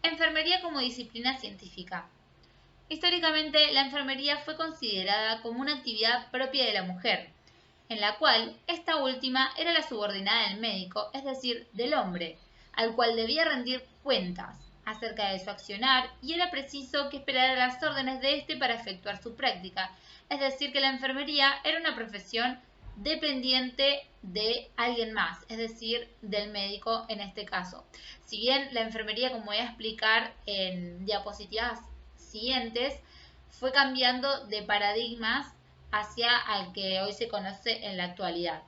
Enfermería como disciplina científica. Históricamente, la enfermería fue considerada como una actividad propia de la mujer, en la cual esta última era la subordinada del médico, es decir, del hombre, al cual debía rendir cuentas acerca de su accionar y era preciso que esperara las órdenes de éste para efectuar su práctica, es decir, que la enfermería era una profesión dependiente de alguien más, es decir, del médico en este caso. Si bien la enfermería, como voy a explicar en diapositivas siguientes, fue cambiando de paradigmas hacia al que hoy se conoce en la actualidad.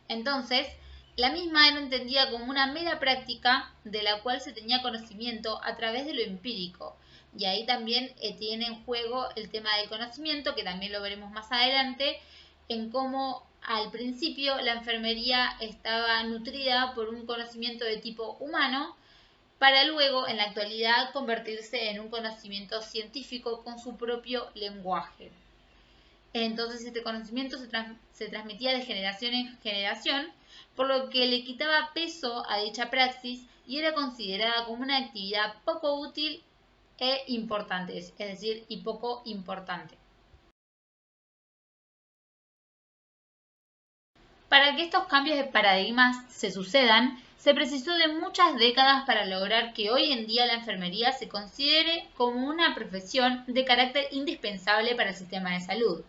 Entonces, la misma era entendida como una mera práctica de la cual se tenía conocimiento a través de lo empírico. Y ahí también tiene en juego el tema del conocimiento, que también lo veremos más adelante, en cómo al principio la enfermería estaba nutrida por un conocimiento de tipo humano, para luego, en la actualidad, convertirse en un conocimiento científico con su propio lenguaje. Entonces este conocimiento se transmitía de generación en generación, por lo que le quitaba peso a dicha praxis y era considerada como una actividad poco útil e importante, es decir, y poco importante. Para que estos cambios de paradigmas se sucedan, se precisó de muchas décadas para lograr que hoy en día la enfermería se considere como una profesión de carácter indispensable para el sistema de salud,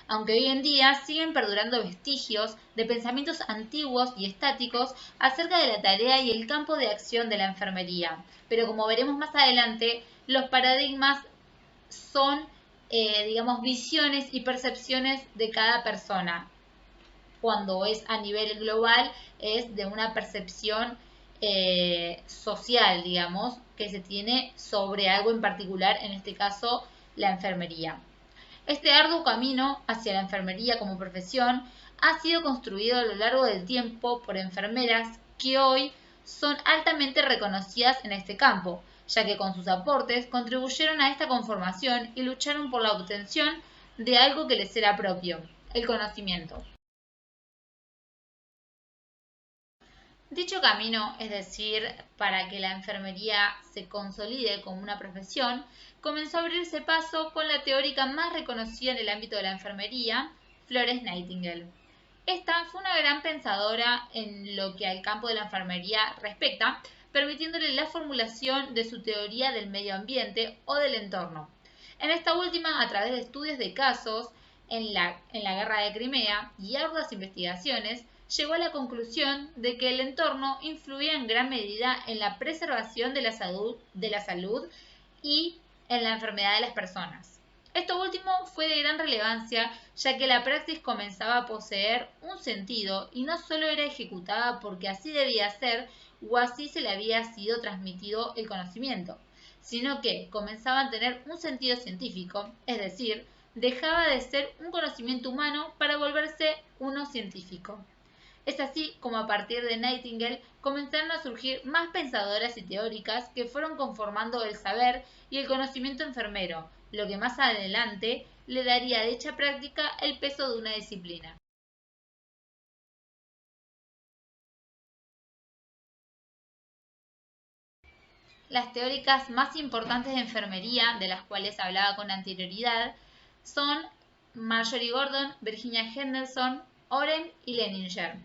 aunque hoy en día siguen perdurando vestigios de pensamientos antiguos y estáticos acerca de la tarea y el campo de acción de la enfermería. Pero como veremos más adelante, los paradigmas son, digamos, visiones y percepciones de cada persona. Cuando es a nivel global, es de una percepción social, digamos, que se tiene sobre algo en particular, en este caso, la enfermería. Este arduo camino hacia la enfermería como profesión ha sido construido a lo largo del tiempo por enfermeras que hoy son altamente reconocidas en este campo, ya que con sus aportes contribuyeron a esta conformación y lucharon por la obtención de algo que les era propio, el conocimiento. Dicho camino, es decir, para que la enfermería se consolide como una profesión, comenzó a abrirse paso con la teórica más reconocida en el ámbito de la enfermería, Florence Nightingale. Esta fue una gran pensadora en lo que al campo de la enfermería respecta, permitiéndole la formulación de su teoría del medio ambiente o del entorno. En esta última, a través de estudios de casos en la guerra de Crimea y arduas investigaciones, llegó a la conclusión de que el entorno influía en gran medida en la preservación de la salud y en la enfermedad de las personas. Esto último fue de gran relevancia, ya que la praxis comenzaba a poseer un sentido y no solo era ejecutada porque así debía ser o así se le había sido transmitido el conocimiento, sino que comenzaba a tener un sentido científico, es decir, dejaba de ser un conocimiento humano para volverse uno científico. Es así como a partir de Nightingale comenzaron a surgir más pensadoras y teóricas que fueron conformando el saber y el conocimiento enfermero, lo que más adelante le daría a dicha práctica el peso de una disciplina. Las teóricas más importantes de enfermería, de las cuales hablaba con anterioridad, son Marjorie Gordon, Virginia Henderson, Oren y Leninger.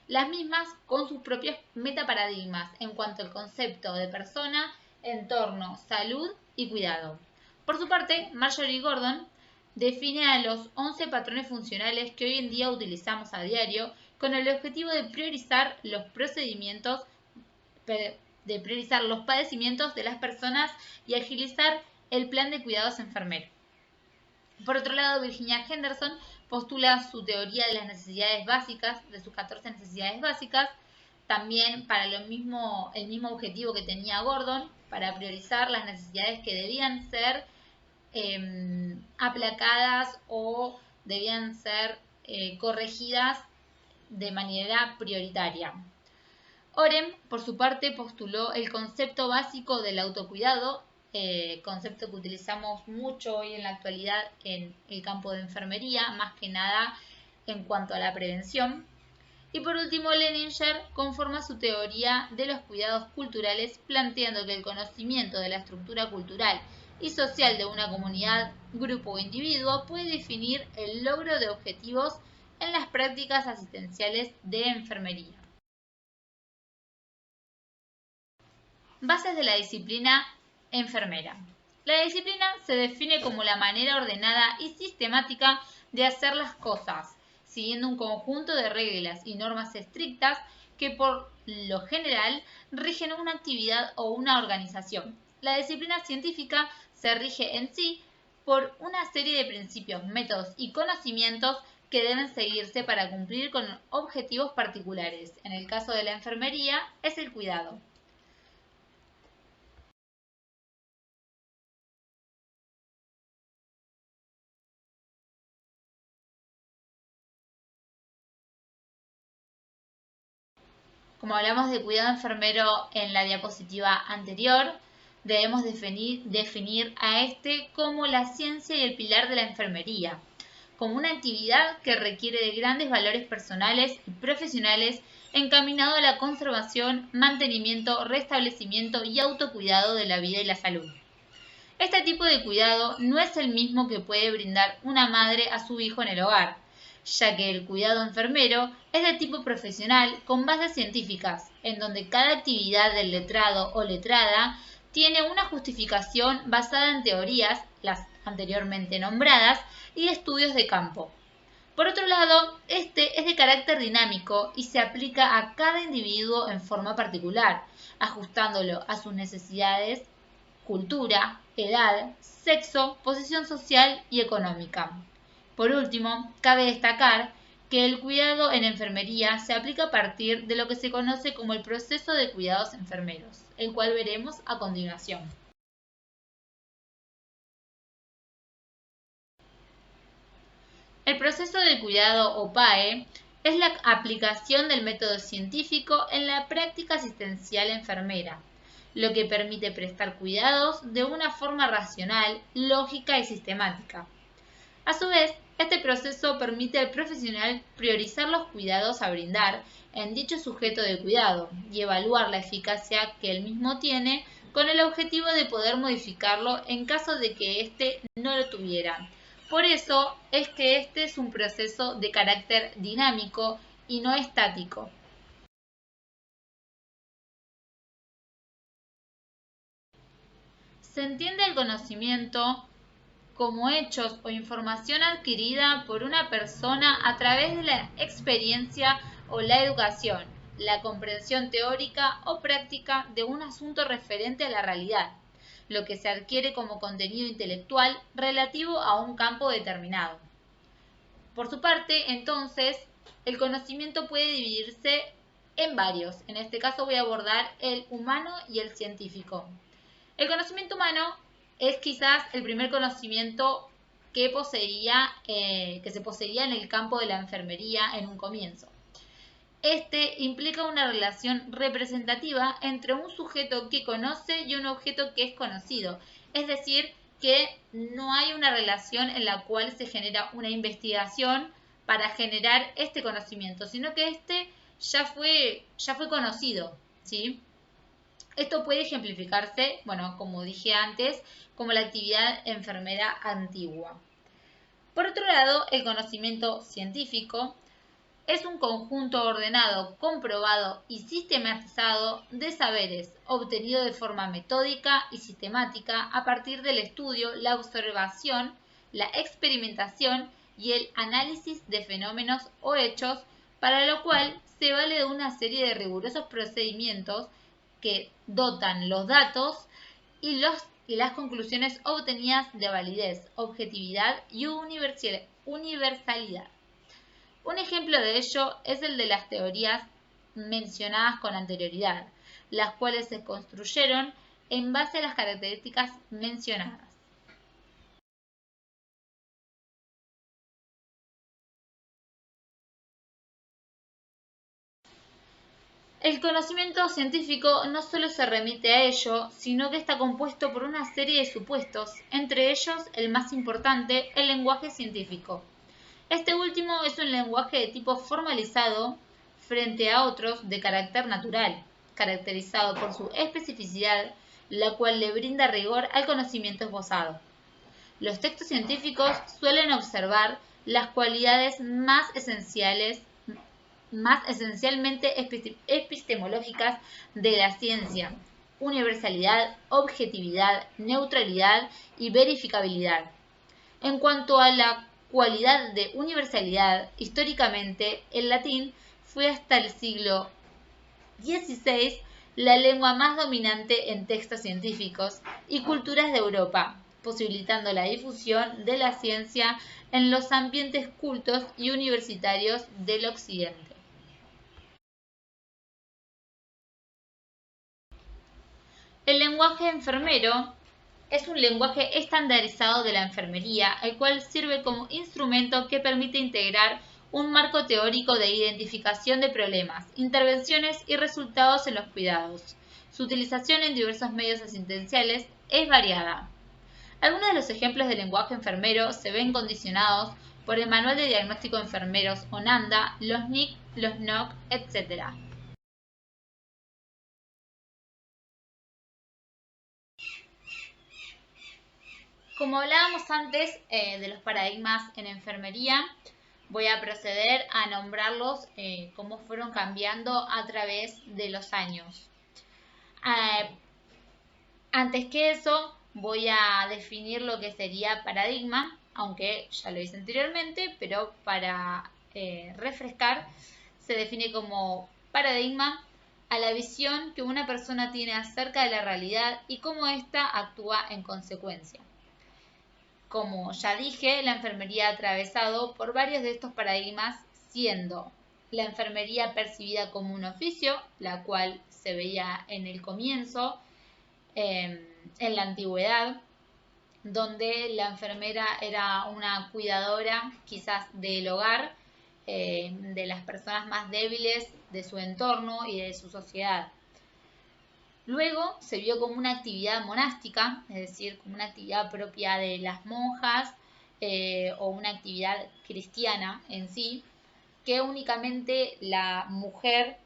Las mismas con sus propios metaparadigmas en cuanto al concepto de persona, entorno, salud y cuidado. Por su parte, Marjorie Gordon define a los 11 patrones funcionales que hoy en día utilizamos a diario con el objetivo de priorizar los procedimientos, de priorizar los padecimientos de las personas y agilizar el plan de cuidados enfermeros. Por otro lado, Virginia Henderson postula su teoría de las necesidades básicas, de sus 14 necesidades básicas, también para el mismo objetivo que tenía Gordon, para priorizar las necesidades que debían ser aplacadas o debían ser corregidas de manera prioritaria. Oren, por su parte, postuló el concepto básico del autocuidado, concepto que utilizamos mucho hoy en la actualidad en el campo de enfermería, más que nada en cuanto a la prevención. Y por último, Leninger conforma su teoría de los cuidados culturales, planteando que el conocimiento de la estructura cultural y social de una comunidad, grupo o individuo puede definir el logro de objetivos en las prácticas asistenciales de enfermería. Bases de la disciplina enfermera. La disciplina se define como la manera ordenada y sistemática de hacer las cosas, siguiendo un conjunto de reglas y normas estrictas que por lo general rigen una actividad o una organización. La disciplina científica se rige en sí por una serie de principios, métodos y conocimientos que deben seguirse para cumplir con objetivos particulares. En el caso de la enfermería, es el cuidado. Como hablamos de cuidado enfermero en la diapositiva anterior, debemos definir a este como la ciencia y el pilar de la enfermería, como una actividad que requiere de grandes valores personales y profesionales encaminado a la conservación, mantenimiento, restablecimiento y autocuidado de la vida y la salud. Este tipo de cuidado no es el mismo que puede brindar una madre a su hijo en el hogar, ya que el cuidado enfermero es de tipo profesional con bases científicas, en donde cada actividad del letrado o letrada tiene una justificación basada en teorías, las anteriormente nombradas, y estudios de campo. Por otro lado, este es de carácter dinámico y se aplica a cada individuo en forma particular, ajustándolo a sus necesidades, cultura, edad, sexo, posición social y económica. Por último, cabe destacar que el cuidado en enfermería se aplica a partir de lo que se conoce como el proceso de cuidados enfermeros, el cual veremos a continuación. El proceso de cuidado o PAE es la aplicación del método científico en la práctica asistencial enfermera, lo que permite prestar cuidados de una forma racional, lógica y sistemática. A su vez, este proceso permite al profesional priorizar los cuidados a brindar en dicho sujeto de cuidado y evaluar la eficacia que el mismo tiene con el objetivo de poder modificarlo en caso de que éste no lo tuviera. Por eso es que este es un proceso de carácter dinámico y no estático. Se entiende el conocimiento como hechos o información adquirida por una persona a través de la experiencia o la educación, la comprensión teórica o práctica de un asunto referente a la realidad, lo que se adquiere como contenido intelectual relativo a un campo determinado. Por su parte, entonces, el conocimiento puede dividirse en varios. En este caso voy a abordar el humano y el científico. El conocimiento humano es quizás el primer conocimiento que se poseía en el campo de la enfermería en un comienzo. Este implica una relación representativa entre un sujeto que conoce y un objeto que es conocido, es decir, que no hay una relación en la cual se genera una investigación para generar este conocimiento, sino que este ya fue conocido, ¿sí? Esto puede ejemplificarse, bueno, como dije antes, como la actividad enfermera antigua. Por otro lado, el conocimiento científico es un conjunto ordenado, comprobado y sistematizado de saberes obtenido de forma metódica y sistemática a partir del estudio, la observación, la experimentación y el análisis de fenómenos o hechos, para lo cual se vale de una serie de rigurosos procedimientos que dotan los datos y las conclusiones obtenidas de validez, objetividad y universalidad. Un ejemplo de ello es el de las teorías mencionadas con anterioridad, las cuales se construyeron en base a las características mencionadas. El conocimiento científico no solo se remite a ello, sino que está compuesto por una serie de supuestos, entre ellos el más importante, el lenguaje científico. Este último es un lenguaje de tipo formalizado, frente a otros de carácter natural, caracterizado por su especificidad, la cual le brinda rigor al conocimiento esbozado. Los textos científicos suelen observar las cualidades más esencialmente epistemológicas de la ciencia: universalidad, objetividad, neutralidad y verificabilidad. En cuanto a la cualidad de universalidad, históricamente el latín fue hasta el siglo XVI la lengua más dominante en textos científicos y culturas de Europa, posibilitando la difusión de la ciencia en los ambientes cultos y universitarios del Occidente. El lenguaje enfermero es un lenguaje estandarizado de la enfermería, el cual sirve como instrumento que permite integrar un marco teórico de identificación de problemas, intervenciones y resultados en los cuidados. Su utilización en diversos medios asistenciales es variada. Algunos de los ejemplos de lenguaje enfermero se ven condicionados por el Manual de Diagnóstico de Enfermeros ONANDA, los NIC, los NOC, etc. Como hablábamos antes de los paradigmas en enfermería, voy a proceder a nombrarlos cómo fueron cambiando a través de los años. Antes que eso, voy a definir lo que sería paradigma, aunque ya lo hice anteriormente, pero para refrescar, se define como paradigma a la visión que una persona tiene acerca de la realidad y cómo ésta actúa en consecuencia. Como ya dije, la enfermería ha atravesado por varios de estos paradigmas, siendo la enfermería percibida como un oficio, la cual se veía en el comienzo, en la antigüedad, donde la enfermera era una cuidadora quizás del hogar, de las personas más débiles de su entorno y de su sociedad. Luego se vio como una actividad monástica, es decir, como una actividad propia de las monjas o una actividad cristiana en sí, que únicamente la mujer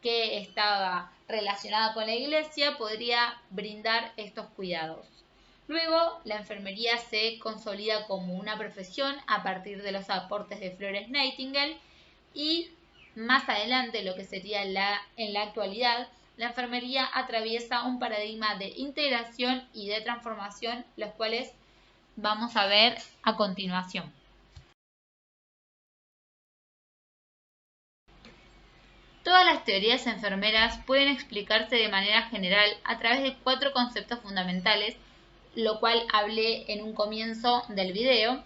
que estaba relacionada con la iglesia podría brindar estos cuidados. Luego, la enfermería se consolida como una profesión a partir de los aportes de Florence Nightingale y más adelante, lo que sería en la actualidad, la enfermería atraviesa un paradigma de integración y de transformación, los cuales vamos a ver a continuación. Todas las teorías enfermeras pueden explicarse de manera general a través de 4 conceptos fundamentales, lo cual hablé en un comienzo del video,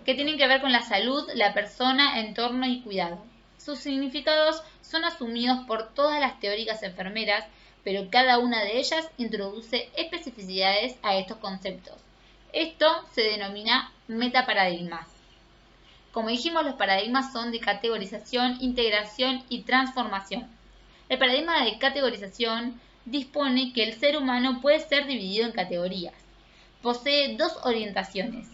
que tienen que ver con la salud, la persona, entorno y cuidado. Sus significados son asumidos por todas las teóricas enfermeras, pero cada una de ellas introduce especificidades a estos conceptos. Esto se denomina metaparadigmas. Como dijimos, los paradigmas son de categorización, integración y transformación. El paradigma de categorización dispone que el ser humano puede ser dividido en categorías. Posee 2 orientaciones: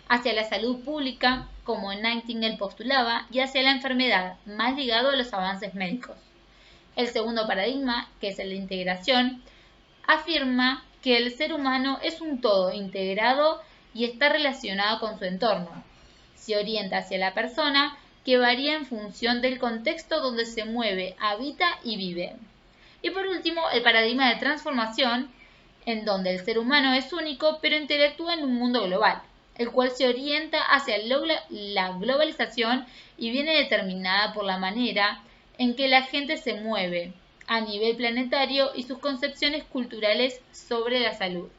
hacia la salud pública, como Nightingale postulaba, y hacia la enfermedad, más ligado a los avances médicos. El segundo paradigma, que es el de integración, afirma que el ser humano es un todo integrado y está relacionado con su entorno. Se orienta hacia la persona, que varía en función del contexto donde se mueve, habita y vive. Y por último, el paradigma de transformación, en donde el ser humano es único pero interactúa en un mundo global, el cual se orienta hacia la globalización y viene determinada por la manera en que la gente se mueve a nivel planetario y sus concepciones culturales sobre la salud.